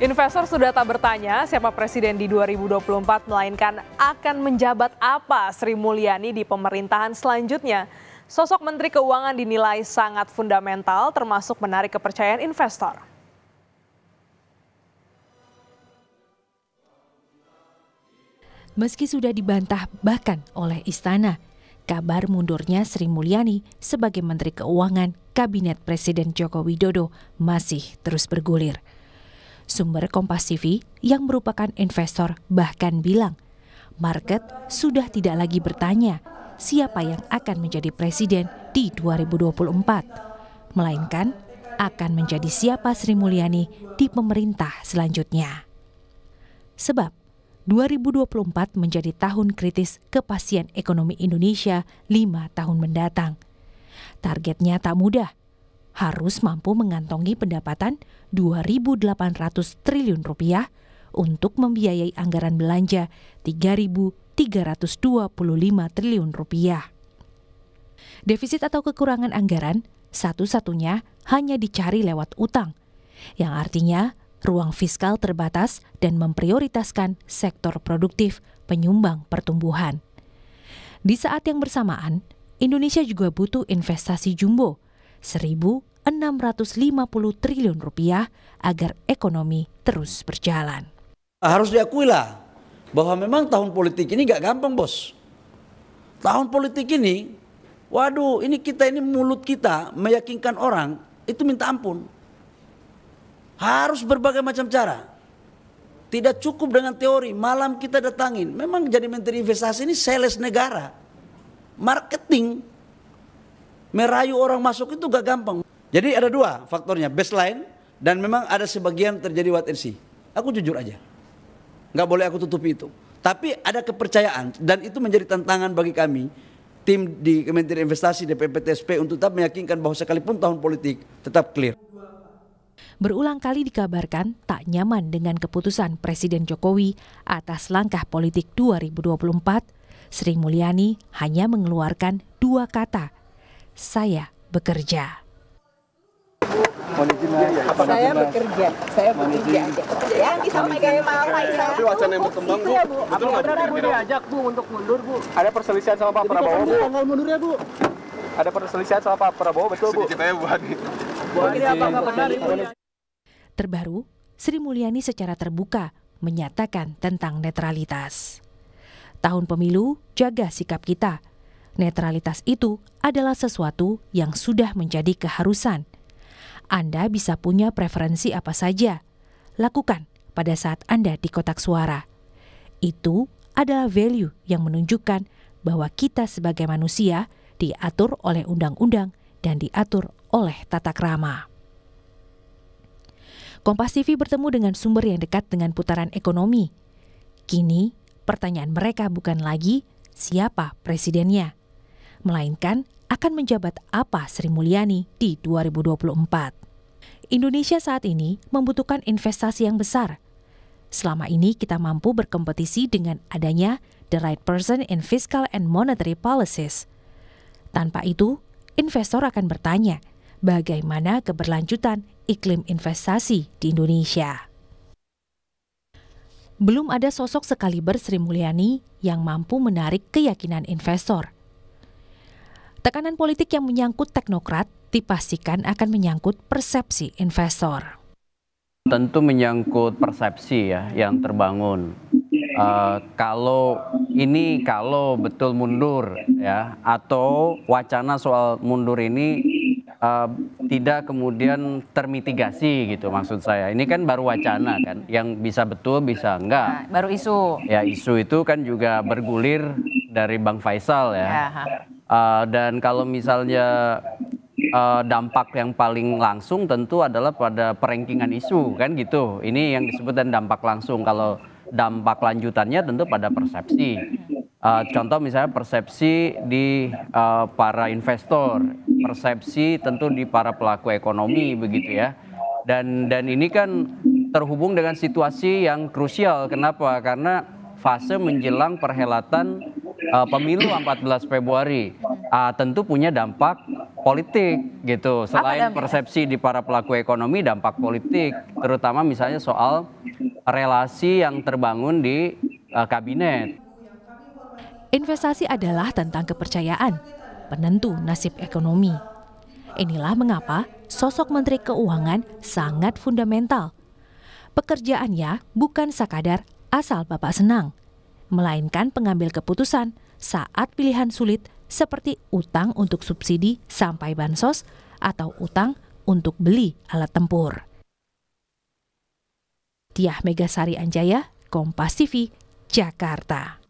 Investor sudah tak bertanya siapa presiden di 2024, melainkan akan menjabat apa Sri Mulyani di pemerintahan selanjutnya. Sosok Menteri Keuangan dinilai sangat fundamental, termasuk menarik kepercayaan investor. Meski sudah dibantah bahkan oleh Istana, kabar mundurnya Sri Mulyani sebagai Menteri Keuangan Kabinet Presiden Joko Widodo masih terus bergulir. Sumber Kompas TV yang merupakan investor bahkan bilang, market sudah tidak lagi bertanya siapa yang akan menjadi presiden di 2024, melainkan akan menjadi siapa Sri Mulyani di pemerintah selanjutnya. Sebab 2024 menjadi tahun kritis kepastian ekonomi Indonesia 5 tahun mendatang. Targetnya tak mudah, harus mampu mengantongi pendapatan 2.800 triliun rupiah untuk membiayai anggaran belanja 3.325 triliun rupiah. Defisit atau kekurangan anggaran satu-satunya hanya dicari lewat utang, yang artinya ruang fiskal terbatas dan memprioritaskan sektor produktif penyumbang pertumbuhan. Di saat yang bersamaan, Indonesia juga butuh investasi jumbo 1.650 triliun rupiah agar ekonomi terus berjalan. Harus diakui lah bahwa memang tahun politik ini gak gampang, bos. Tahun politik ini, waduh, ini mulut kita meyakinkan orang itu minta ampun. Harus berbagai macam cara. Tidak cukup dengan teori, malam kita datangin. Memang jadi menteri investasi ini sales negara. Marketing. Merayu orang masuk itu gak gampang. Jadi ada dua faktornya, baseline dan memang ada sebagian terjadi wait and see. Aku jujur aja, gak boleh aku tutupi itu. Tapi ada kepercayaan dan itu menjadi tantangan bagi kami, tim di Kementerian Investasi DPPTSP untuk tetap meyakinkan bahwa sekalipun tahun politik tetap clear. Berulang kali dikabarkan tak nyaman dengan keputusan Presiden Jokowi atas langkah politik 2024, Sri Mulyani hanya mengeluarkan dua kata, saya bekerja. Saya bekerja. Yang disampaikan Pak Faisal. Tapi wacana yang berkembang, Bu. Betul nggak? Benar Bu diajak Bu untuk mundur Bu. Ada perselisihan sama Pak Prabowo Bu. Tanggal mundurnya Bu. Ada perselisihan sama Pak Prabowo, betul Bu. Sedikit aja Bu Hadi. Ini apakah benar Ibu? Terbaru, Sri Mulyani secara terbuka menyatakan tentang netralitas. Tahun pemilu, jaga sikap kita. Netralitas itu adalah sesuatu yang sudah menjadi keharusan. Anda bisa punya preferensi apa saja. Lakukan pada saat Anda di kotak suara. Itu adalah value yang menunjukkan bahwa kita sebagai manusia diatur oleh undang-undang dan diatur oleh tata krama. Kompas TV bertemu dengan sumber yang dekat dengan putaran ekonomi. Kini, pertanyaan mereka bukan lagi siapa presidennya, melainkan akan menjabat apa Sri Mulyani di 2024. Indonesia saat ini membutuhkan investasi yang besar. Selama ini kita mampu berkompetisi dengan adanya the right person in fiscal and monetary policies. Tanpa itu, investor akan bertanya, bagaimana keberlanjutan iklim investasi di Indonesia? Belum ada sosok sekaliber Sri Mulyani yang mampu menarik keyakinan investor. Tekanan politik yang menyangkut teknokrat dipastikan akan menyangkut persepsi investor. Tentu menyangkut persepsi ya yang terbangun. Kalau betul mundur ya, atau wacana soal mundur ini tidak kemudian termitigasi gitu, maksud saya. Ini kan baru wacana kan, yang bisa betul bisa enggak. Baru isu. Ya, isu itu kan juga bergulir dari Bang Faisal ya. Dan kalau misalnya dampak yang paling langsung tentu adalah pada perankingan isu kan gitu. Ini yang disebut dan dampak langsung. Kalau dampak lanjutannya tentu pada persepsi. Contoh misalnya persepsi di para investor, persepsi tentu di para pelaku ekonomi begitu ya. Dan ini kan terhubung dengan situasi yang krusial. Kenapa? Karena fase menjelang perhelatan pemilu 14 Februari tentu punya dampak politik gitu. Selain persepsi di para pelaku ekonomi, dampak politik, terutama misalnya soal relasi yang terbangun di kabinet. Investasi adalah tentang kepercayaan, penentu nasib ekonomi. Inilah mengapa sosok Menteri Keuangan sangat fundamental. Pekerjaannya bukan sekadar asal Bapak senang, melainkan pengambil keputusan saat pilihan sulit seperti utang untuk subsidi sampai bansos atau utang untuk beli alat tempur. Diah Megasari Anjaya, Kompas TV, Jakarta.